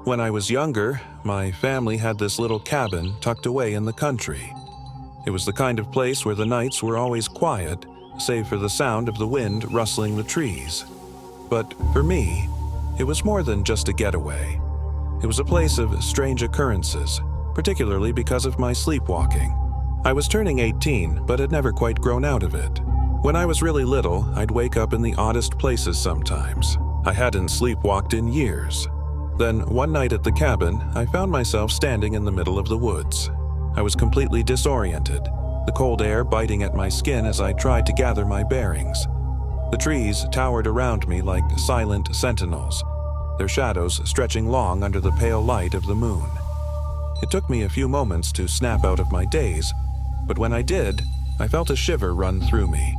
When I was younger, my family had this little cabin tucked away in the country. It was the kind of place where the nights were always quiet, save for the sound of the wind rustling the trees. But for me, it was more than just a getaway. It was a place of strange occurrences, particularly because of my sleepwalking. I was turning 18, but had never quite grown out of it. When I was really little, I'd wake up in the oddest places sometimes. I hadn't sleepwalked in years. Then, one night at the cabin, I found myself standing in the middle of the woods. I was completely disoriented, the cold air biting at my skin as I tried to gather my bearings. The trees towered around me like silent sentinels, their shadows stretching long under the pale light of the moon. It took me a few moments to snap out of my daze, but when I did, I felt a shiver run through me.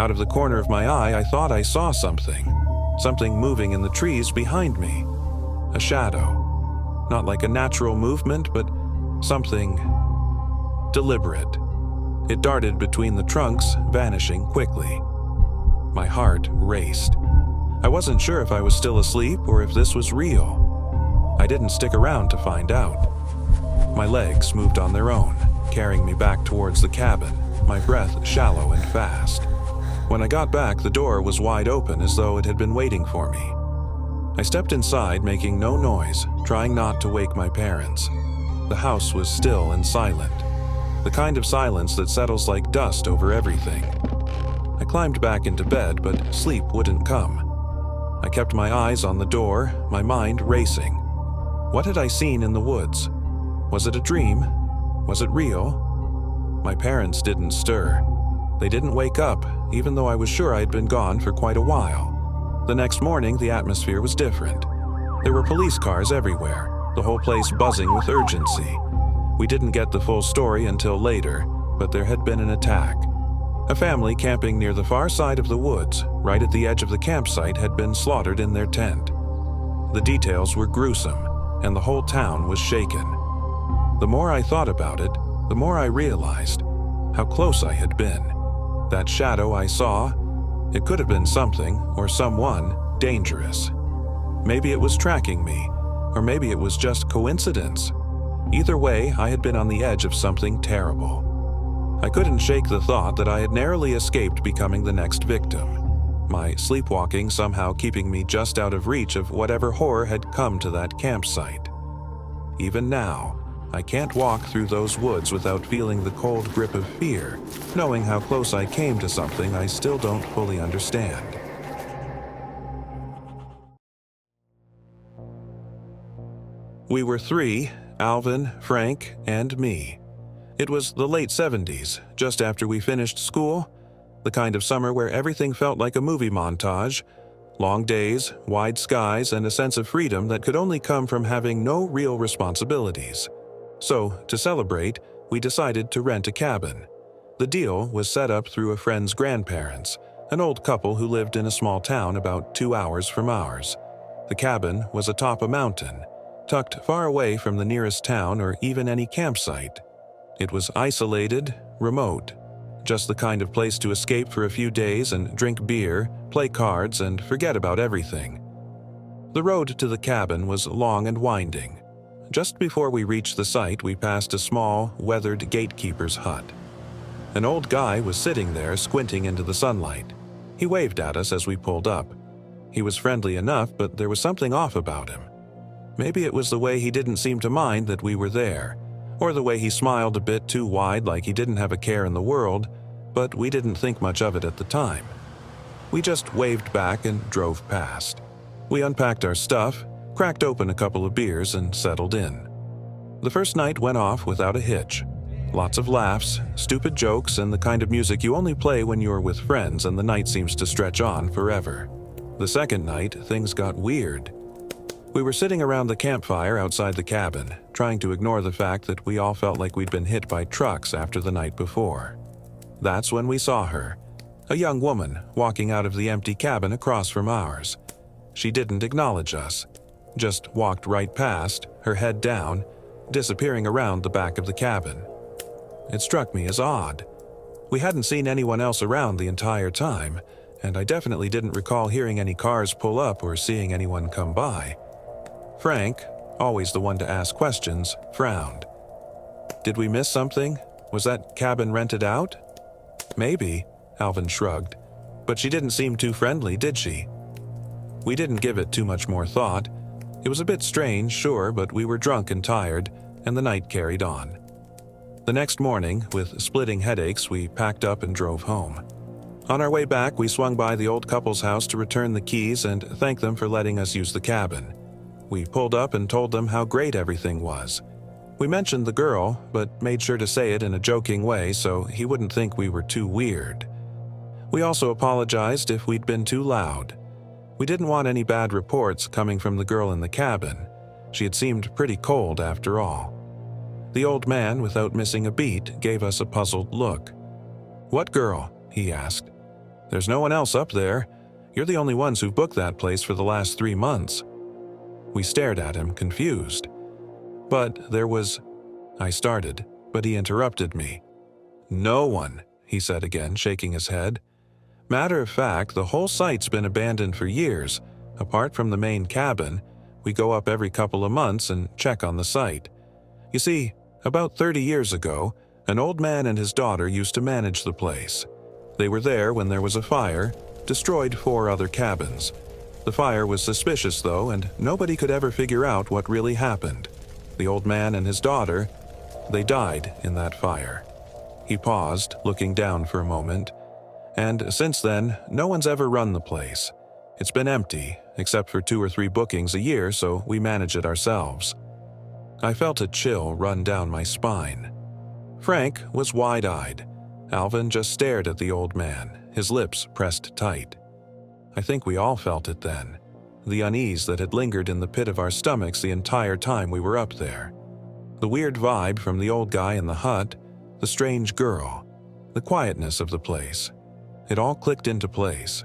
Out of the corner of my eye, I thought I saw something moving in the trees behind me. A shadow. Not like a natural movement, but something deliberate. It darted between the trunks, vanishing quickly. My heart raced. I wasn't sure if I was still asleep or if this was real. I didn't stick around to find out. My legs moved on their own, carrying me back towards the cabin, my breath shallow and fast. When I got back, the door was wide open as though it had been waiting for me. I stepped inside, making no noise, trying not to wake my parents. The house was still and silent, the kind of silence that settles like dust over everything. I climbed back into bed, but sleep wouldn't come. I kept my eyes on the door, my mind racing. What had I seen in the woods? Was it a dream? Was it real? My parents didn't stir. They didn't wake up, even though I was sure I'd been gone for quite a while. The next morning, the atmosphere was different. There were police cars everywhere, the whole place buzzing with urgency. We didn't get the full story until later, but there had been an attack. A family camping near the far side of the woods, right at the edge of the campsite, had been slaughtered in their tent. The details were gruesome, and the whole town was shaken. The more I thought about it, the more I realized how close I had been. That shadow I saw, it could have been something or someone dangerous. Maybe it was tracking me, or maybe it was just coincidence. Either way, I had been on the edge of something terrible. I couldn't shake the thought that I had narrowly escaped becoming the next victim, my sleepwalking somehow keeping me just out of reach of whatever horror had come to that campsite. Even now, I can't walk through those woods without feeling the cold grip of fear, knowing how close I came to something I still don't fully understand. We were three, Alvin, Frank, and me. It was the late 70s, just after we finished school, the kind of summer where everything felt like a movie montage, long days, wide skies, and a sense of freedom that could only come from having no real responsibilities. So, to celebrate, we decided to rent a cabin. The deal was set up through a friend's grandparents, an old couple who lived in a small town about 2 hours from ours. The cabin was atop a mountain, tucked far away from the nearest town or even any campsite. It was isolated, remote, just the kind of place to escape for a few days and drink beer, play cards, and forget about everything. The road to the cabin was long and winding. Just before we reached the site, we passed a small, weathered gatekeeper's hut. An old guy was sitting there, squinting into the sunlight. He waved at us as we pulled up. He was friendly enough, but there was something off about him. Maybe it was the way he didn't seem to mind that we were there, or the way he smiled a bit too wide like he didn't have a care in the world, but we didn't think much of it at the time. We just waved back and drove past. We unpacked our stuff, cracked open a couple of beers, and settled in. The first night went off without a hitch. Lots of laughs, stupid jokes, and the kind of music you only play when you're with friends and the night seems to stretch on forever. The second night, things got weird. We were sitting around the campfire outside the cabin, trying to ignore the fact that we all felt like we'd been hit by trucks after the night before. That's when we saw her, a young woman walking out of the empty cabin across from ours. She didn't acknowledge us, just walked right past, her head down, disappearing around the back of the cabin. It struck me as odd. We hadn't seen anyone else around the entire time, and I definitely didn't recall hearing any cars pull up or seeing anyone come by. Frank, always the one to ask questions, frowned. Did we miss something? Was that cabin rented out? Maybe, Alvin shrugged. But she didn't seem too friendly, did she? We didn't give it too much more thought. It was a bit strange, sure, but we were drunk and tired, and the night carried on. The next morning, with splitting headaches, we packed up and drove home. On our way back, we swung by the old couple's house to return the keys and thank them for letting us use the cabin. We pulled up and told them how great everything was. We mentioned the girl, but made sure to say it in a joking way so he wouldn't think we were too weird. We also apologized if we'd been too loud. We didn't want any bad reports coming from the girl in the cabin. She had seemed pretty cold after all. The old man, without missing a beat, gave us a puzzled look. "What girl?" he asked. "There's no one else up there. You're the only ones who've booked that place for the last 3 months." We stared at him, confused. "But there was—" I started, but he interrupted me. "No one," he said again, shaking his head. "Matter of fact, the whole site's been abandoned for years. Apart from the main cabin, we go up every couple of months and check on the site. You see, about 30 years ago, an old man and his daughter used to manage the place. They were there when there was a fire, destroyed 4 other cabins. The fire was suspicious, though, and nobody could ever figure out what really happened. The old man and his daughter, they died in that fire." He paused, looking down for a moment. "And since then, no one's ever run the place. It's been empty, except for 2 or 3 bookings a year, so we manage it ourselves." I felt a chill run down my spine. Frank was wide-eyed. Alvin just stared at the old man, his lips pressed tight. I think we all felt it then, the unease that had lingered in the pit of our stomachs the entire time we were up there. The weird vibe from the old guy in the hut, the strange girl, the quietness of the place. It all clicked into place.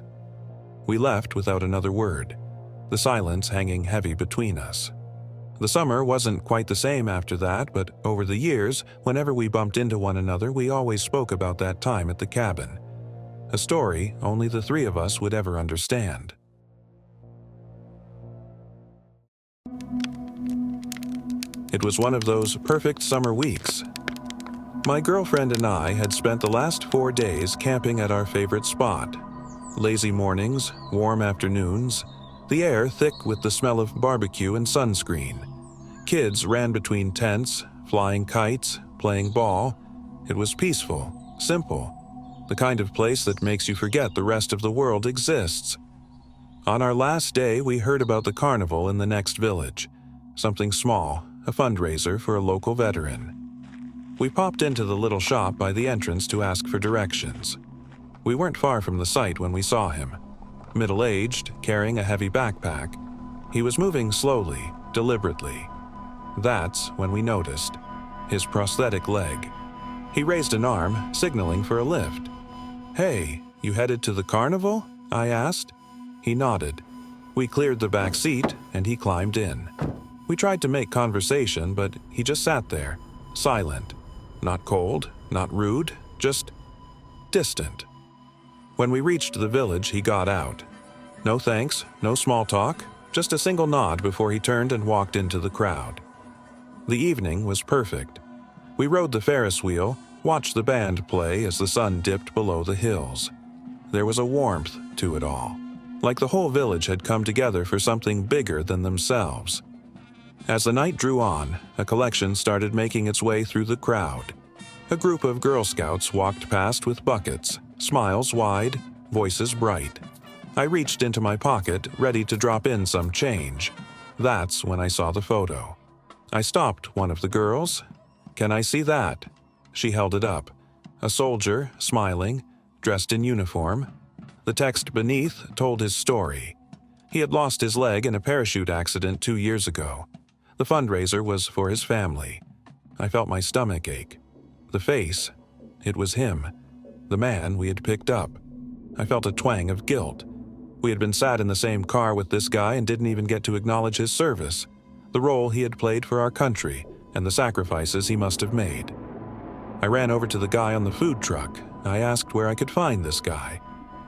We left without another word, the silence hanging heavy between us. The summer wasn't quite the same after that, but over the years, whenever we bumped into one another, we always spoke about that time at the cabin. A story only the 3 of us would ever understand. It was one of those perfect summer weeks. My girlfriend and I had spent the last 4 days camping at our favorite spot. Lazy mornings, warm afternoons, the air thick with the smell of barbecue and sunscreen. Kids ran between tents, flying kites, playing ball. It was peaceful, simple, the kind of place that makes you forget the rest of the world exists. On our last day, we heard about the carnival in the next village. Something small, a fundraiser for a local veteran. We popped into the little shop by the entrance to ask for directions. We weren't far from the site when we saw him. Middle-aged, carrying a heavy backpack. He was moving slowly, deliberately. That's when we noticed his prosthetic leg. He raised an arm, signaling for a lift. "Hey, you headed to the carnival?" I asked. He nodded. We cleared the back seat, and he climbed in. We tried to make conversation, but he just sat there, silent. Not cold, not rude, just distant. When we reached the village, he got out. No thanks, no small talk, just a single nod before he turned and walked into the crowd. The evening was perfect. We rode the Ferris wheel, watched the band play as the sun dipped below the hills. There was a warmth to it all, like the whole village had come together for something bigger than themselves. As the night drew on, a collection started making its way through the crowd. A group of Girl Scouts walked past with buckets, smiles wide, voices bright. I reached into my pocket, ready to drop in some change. That's when I saw the photo. I stopped one of the girls. "Can I see that?" She held it up. A soldier, smiling, dressed in uniform. The text beneath told his story. He had lost his leg in a parachute accident 2 years ago. The fundraiser was for his family. I felt my stomach ache. The face, it was him, the man we had picked up. I felt a twang of guilt. We had been sat in the same car with this guy and didn't even get to acknowledge his service, the role he had played for our country, and the sacrifices he must have made. I ran over to the guy on the food truck. I asked where I could find this guy.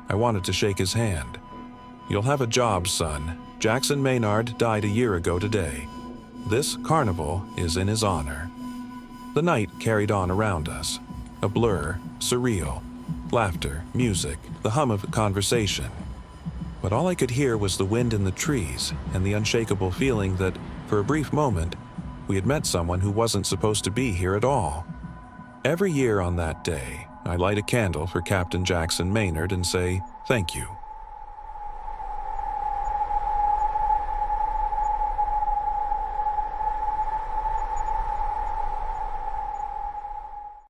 I wanted to shake his hand. "You'll have a job, son. Jackson Maynard died a year ago today. This carnival is in his honor. The night carried on around us, a blur, surreal, laughter, music, the hum of conversation. But all I could hear was the wind in the trees and the unshakable feeling that, for a brief moment, we had met someone who wasn't supposed to be here at all. Every year on that day, I light a candle for Captain Jackson Maynard and say, "Thank you."